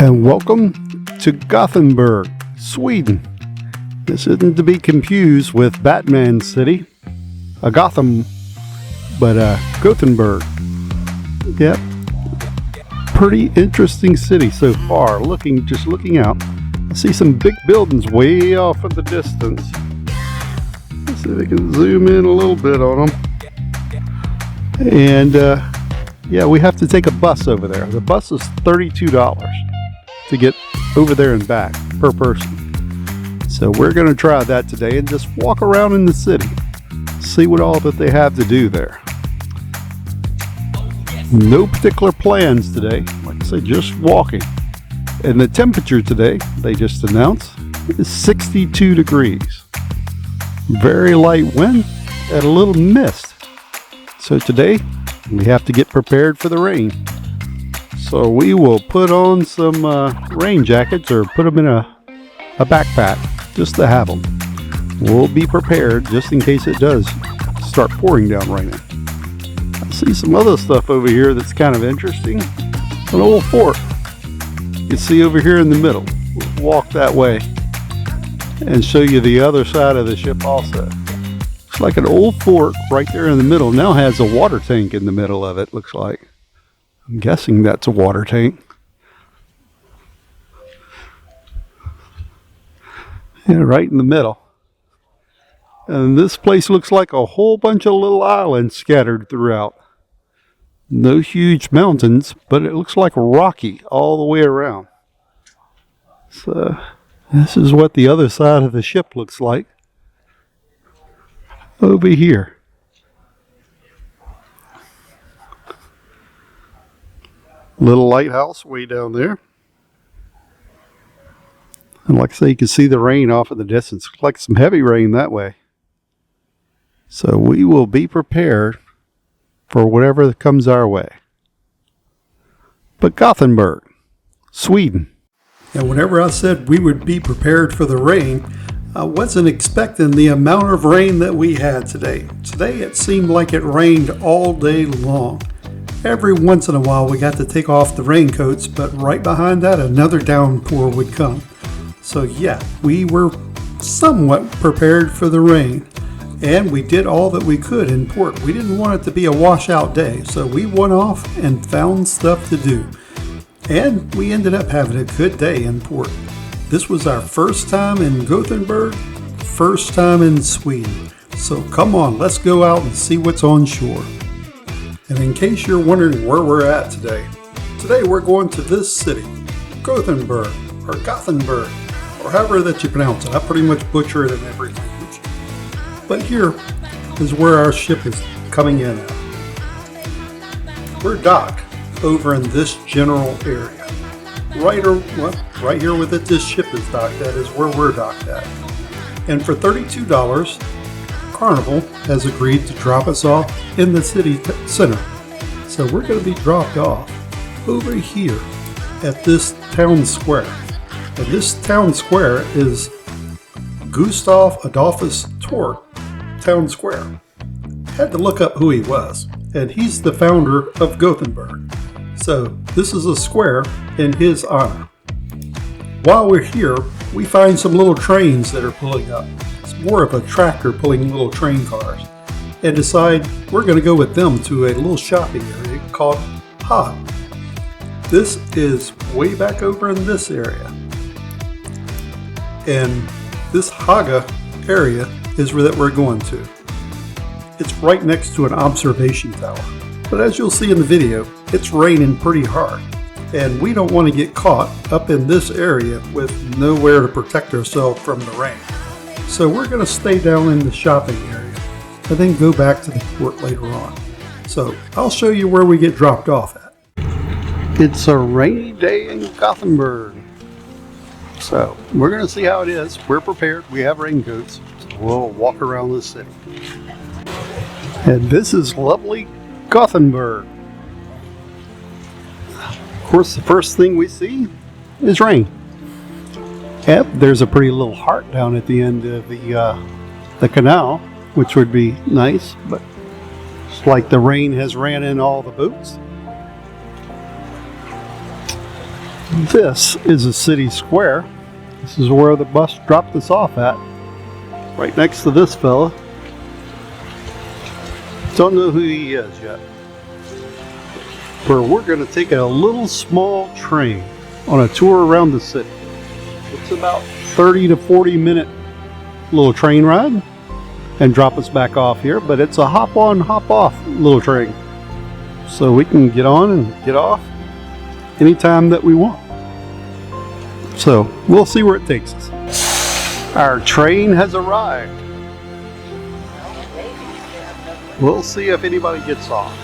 And welcome to Gothenburg, Sweden. This isn't to be confused with Batman City, a Gotham, but Gothenburg. Yep, pretty interesting city so far. Just looking out, I see some big buildings way off in the distance. Let's see if we can zoom in a little bit on them. And yeah, we have to take a bus over there. The bus is $32 to get over there and back per person. So we're going to try that today and just walk around in the city, see what all that they have to do there. No particular plans today, like I say, just walking. And the temperature today, they just announced, is 62 degrees. Very light wind and a little mist. So today we have to get prepared for the rain. So we will put on some rain jackets or put them in a backpack just to have them. We'll be prepared just in case it does start pouring down raining. I see some other stuff over here that's kind of interesting. An old fort. You can see over here in the middle. We'll walk that way and show you the other side of the ship also. It's like an old fort right there in the middle. Now has a water tank in the middle of it, looks like. I'm guessing that's a water tank. Yeah, right in the middle. And this place looks like a whole bunch of little islands scattered throughout. No huge mountains, but it looks like rocky all the way around. So this is what the other side of the ship looks like over here. Little lighthouse way down there. And like I say, you can see the rain off in the distance. Looks like some heavy rain that way. So we will be prepared for whatever comes our way. But Gothenburg, Sweden. And whenever I said we would be prepared for the rain, I wasn't expecting the amount of rain that we had today. Today it seemed like it rained all day long. Every once in a while we got to take off the raincoats, but right behind that another downpour would come. So yeah, we were somewhat prepared for the rain, and we did all that we could in port. We didn't want it to be a washout day, so we went off and found stuff to do. And we ended up having a good day in port. This was our first time in Gothenburg, first time in Sweden. So come on, let's go out and see what's on shore. And in case you're wondering where we're at today we're going to this city, Gothenburg, or Gothenburg, or however that you pronounce it. I pretty much butcher it in every language. But here is where our ship is coming in at. We're docked over in this general area. Right here with it, this ship is docked at is where we're docked at. And for $32, Carnival has agreed to drop us off in the city center. So we're going to be dropped off over here at this town square. And this town square is Gustav Adolphus Torg Town Square. Had to look up who he was, and he's the founder of Gothenburg. So this is a square in his honor. While we're here, we find some little trains that are pulling up. More of a tractor pulling little train cars, and decide we're going to go with them to a little shopping area called Haga. This is way back over in this area, and this Haga area is where that we're going to. It's right next to an observation tower, but as you'll see in the video, it's raining pretty hard, and we don't want to get caught up in this area with nowhere to protect ourselves from the rain. So we're going to stay down in the shopping area and then go back to the port later on. So I'll show you where we get dropped off at. It's a rainy day in Gothenburg. So we're going to see how it is. We're prepared. We have raincoats. So we'll walk around the city. And this is lovely Gothenburg. Of course, the first thing we see is rain. Yep, there's a pretty little heart down at the end of the canal, which would be nice, but it's like the rain has ran in all the boats. This is a city square. This is where the bus dropped us off at. Right next to this fella. Don't know who he is yet. Where we're going to take a little small train on a tour around the city. It's about 30 to 40 minute little train ride and drop us back off here, but it's a hop on, hop off little train. So we can get on and get off anytime that we want. So we'll see where it takes us. Our train has arrived. We'll see if anybody gets off.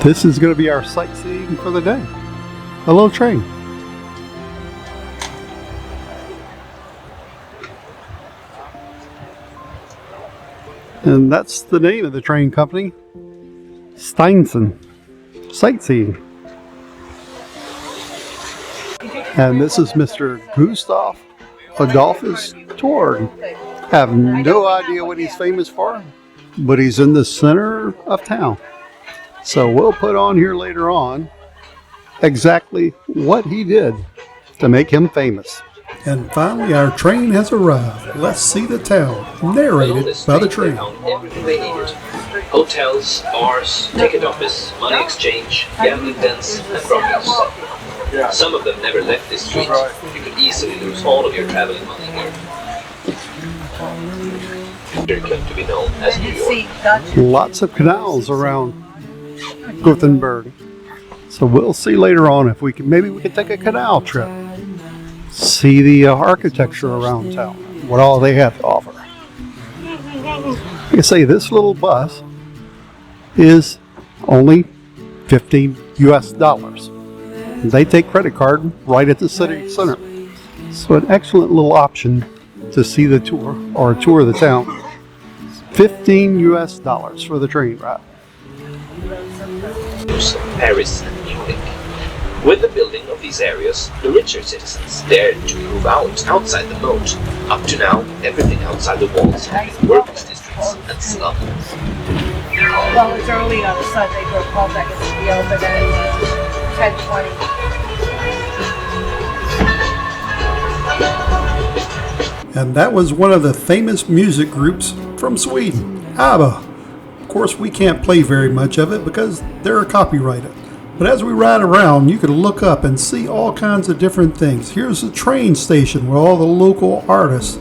This is going to be our sightseeing for the day. A little train. And that's the name of the train company. Steinsen. Sightseeing. And this is Mr. Gustav Adolphus Tord. Have no idea what he's famous for, but he's in the center of town. So we'll put on here later on exactly what he did to make him famous. And finally our train has arrived. Let's see the town, narrated by the train. Everything they needed. Hotels, bars, ticket office, money exchange, gambling dens, and brothels. Some of them never left this street. You could easily lose all of your traveling money here. They're claimed to be known as New York. Lots of canals around Gothenburg. So we'll see later on if we can, maybe we can take a canal trip. See the architecture around town, what all they have to offer. Like I say, this little bus is only $15 US. They take credit card right at the city center. So an excellent little option to see the tour or a tour of the town. $15 US for the train ride. Paris and Munich. With the building of these areas, the richer citizens dared to move outside the moat. Up to now, everything outside the walls had been workers' districts and slums. Well, it's early on a Sunday, but Copenhagen will be open at 10:20. And that was one of the famous music groups from Sweden, ABBA. Of course, we can't play very much of it because they're copyrighted. But as we ride around, you can look up and see all kinds of different things. Here's the train station where all the local artists,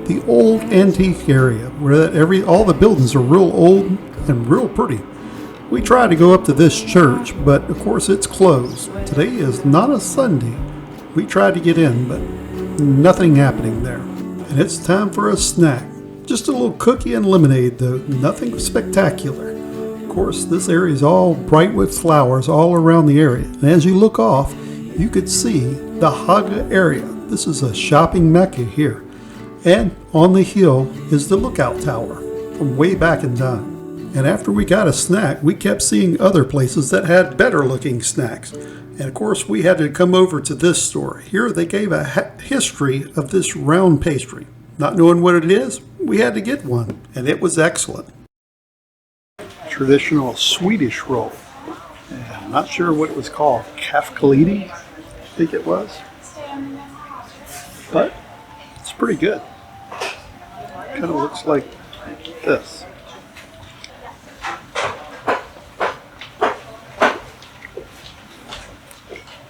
the old antique area where all the buildings are real old and real pretty. We tried to go up to this church, but of course it's closed. Today is not a Sunday. We tried to get in, but nothing happening there. And it's time for a snack. Just a little cookie and lemonade though, nothing spectacular. Of course, this area is all bright with flowers all around the area. And as you look off, you could see the Haga area. This is a shopping mecca here. And on the hill is the lookout tower from way back in time. And after we got a snack, we kept seeing other places that had better looking snacks. And of course, we had to come over to this store. Here they gave a history of this round pastry. Not knowing what it is, we had to get one. And it was excellent. Traditional Swedish roll. I'm not sure what it was called. Kafkalidi, I think it was. But it's pretty good. Kind of looks like this.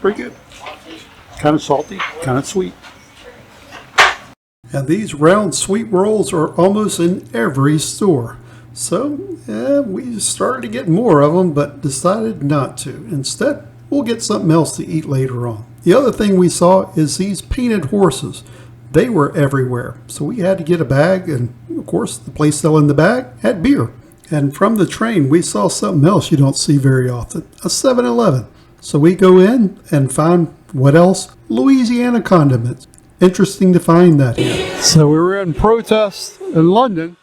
Pretty good. Kind of salty, kind of sweet. And these round sweet rolls are almost in every store. So we started to get more of them, but decided not to. Instead, we'll get something else to eat later on. The other thing we saw is these painted horses. They were everywhere. So we had to get a bag, and of course, the place selling the bag had beer. And from the train, we saw something else you don't see very often, a 7-Eleven. So we go in and find what else? Louisiana condiments. Interesting to find that here. So we were in protest in London.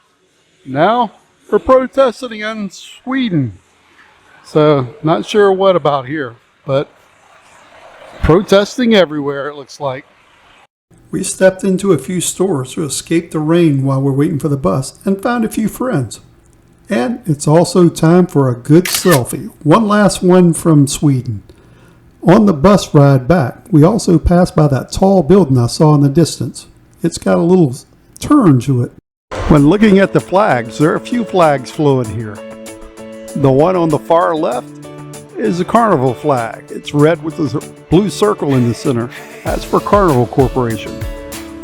Now we're protesting in Sweden. So not sure what about here, but protesting everywhere it looks like. We stepped into a few stores to escape the rain while we're waiting for the bus and found a few friends. And it's also time for a good selfie. One last one from Sweden. On the bus ride back, we also passed by that tall building I saw in the distance. It's got a little turn to it. When looking at the flags, there are a few flags floating here. The one on the far left is a Carnival flag. It's red with a blue circle in the center. That's for Carnival Corporation.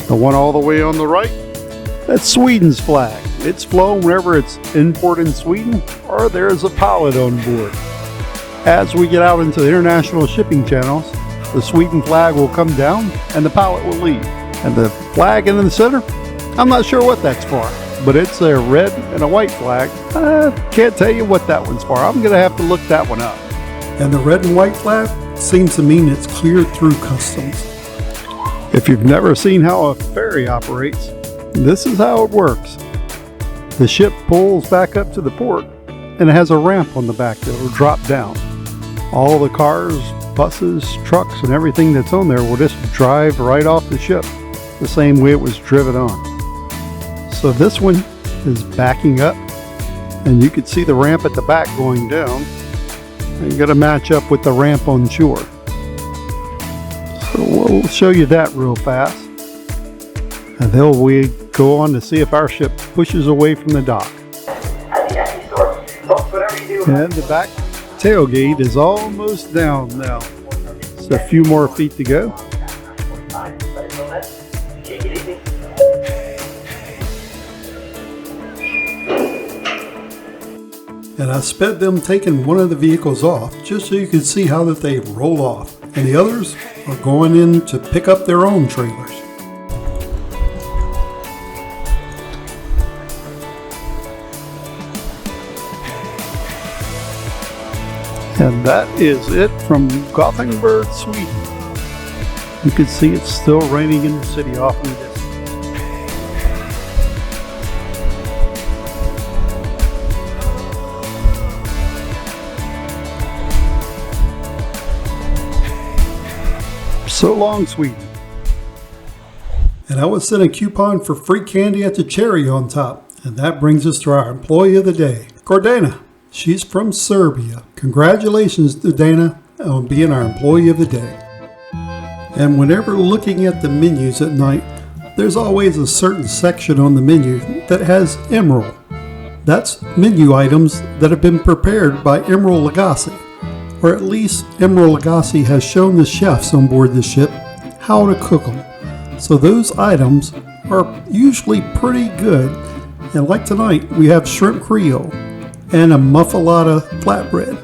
The one all the way on the right, that's Sweden's flag. It's flown whenever it's in port in Sweden or there's a pilot on board. As we get out into the international shipping channels, the Sweden flag will come down and the pilot will leave. And the flag in the center, I'm not sure what that's for, but it's a red and a white flag. I can't tell you what that one's for. I'm going to have to look that one up. And the red and white flag seems to mean it's cleared through customs. If you've never seen how a ferry operates, this is how it works. The ship pulls back up to the port and it has a ramp on the back that will drop down. All the cars, buses, trucks, and everything that's on there will just drive right off the ship the same way it was driven on. So this one is backing up and you can see the ramp at the back going down. And you got to match up with the ramp on shore. So we'll show you that real fast. And then we go on to see if our ship pushes away from the dock. And the back tailgate is almost down now. Just a few more feet to go. And I sped them taking one of the vehicles off just so you could see how that they roll off. And the others are going in to pick up their own trailers. And that is it from Gothenburg, Sweden. You can see it's still raining in the city off in the distance. So long, Sweden. And I was sent a coupon for free candy at the cherry on top. And that brings us to our employee of the day, Gordana. She's from Serbia. Congratulations to Dana on being our employee of the day. And whenever looking at the menus at night, there's always a certain section on the menu that has Emerald. That's menu items that have been prepared by Emerald Lagasse. Or at least Emerald Lagasse has shown the chefs on board the ship how to cook them. So those items are usually pretty good. And like tonight, we have shrimp creole and a muffalata flatbread.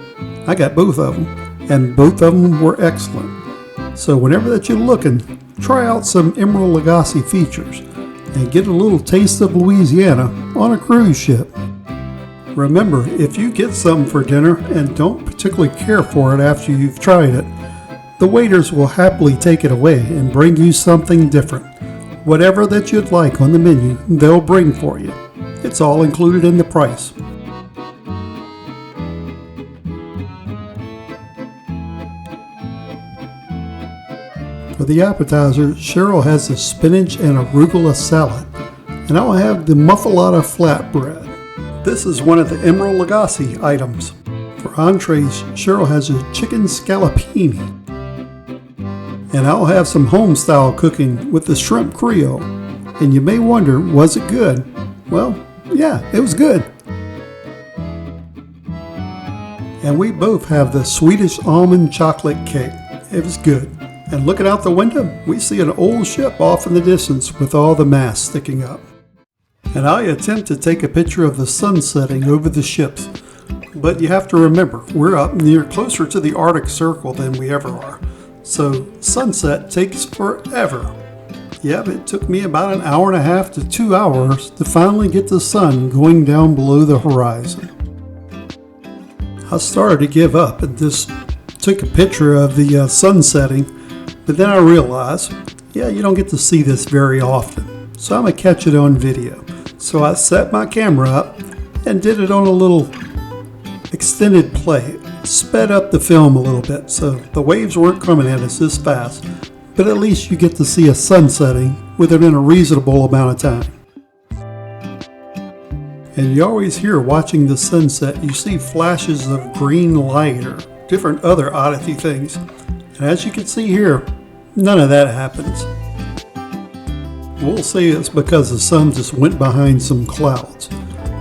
I got both of them, and both of them were excellent. So whenever that you're looking, try out some Emerald Lagasse features and get a little taste of Louisiana on a cruise ship. Remember, if you get something for dinner and don't particularly care for it after you've tried it, the waiters will happily take it away and bring you something different. Whatever that you'd like on the menu, they'll bring for you. It's all included in the price. For the appetizer, Cheryl has the spinach and arugula salad, and I'll have the muffalata flatbread. This is one of the Emerald Lagasse items. For entrees, Cheryl has a chicken scallopini, and I'll have some home-style cooking with the shrimp creole. And you may wonder, was it good? Well, yeah, it was good. And we both have the Swedish almond chocolate cake. It was good. And looking out the window, we see an old ship off in the distance with all the masts sticking up. And I attempt to take a picture of the sun setting over the ships. But you have to remember, we're up near closer to the Artic Circle than we ever are. So sunset takes forever. Yep, it took me about an hour and a half to 2 hours to finally get the sun going down below the horizon. I started to give up and just took a picture of the sun setting. But then I realized, you don't get to see this very often. So I'm going to catch it on video. So I set my camera up and did it on a little extended play. Sped up the film a little bit so the waves weren't coming at us this fast. but at least you get to see a sun setting within a reasonable amount of time. And you always hear watching the sunset, you see flashes of green light or different other oddity things. And as you can see here, none of that happens. We'll say it's because the sun just went behind some clouds.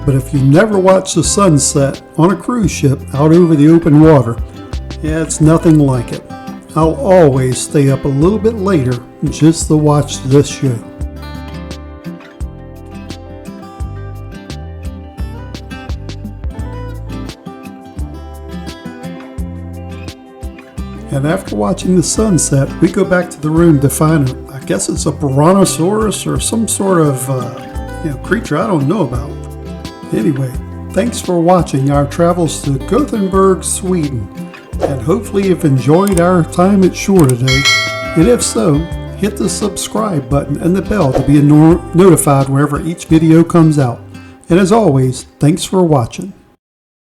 But if you never watch the sunset on a cruise ship out over the open water, yeah, it's nothing like it. I'll always stay up a little bit later just to watch this show. And after watching the sunset, we go back to the room to find, I guess it's a brontosaurus or some sort of creature I don't know about. Anyway, thanks for watching our travels to Gothenburg, Sweden. And hopefully you've enjoyed our time at shore today. And if so, hit the subscribe button and the bell to be notified whenever each video comes out. And as always, thanks for watching.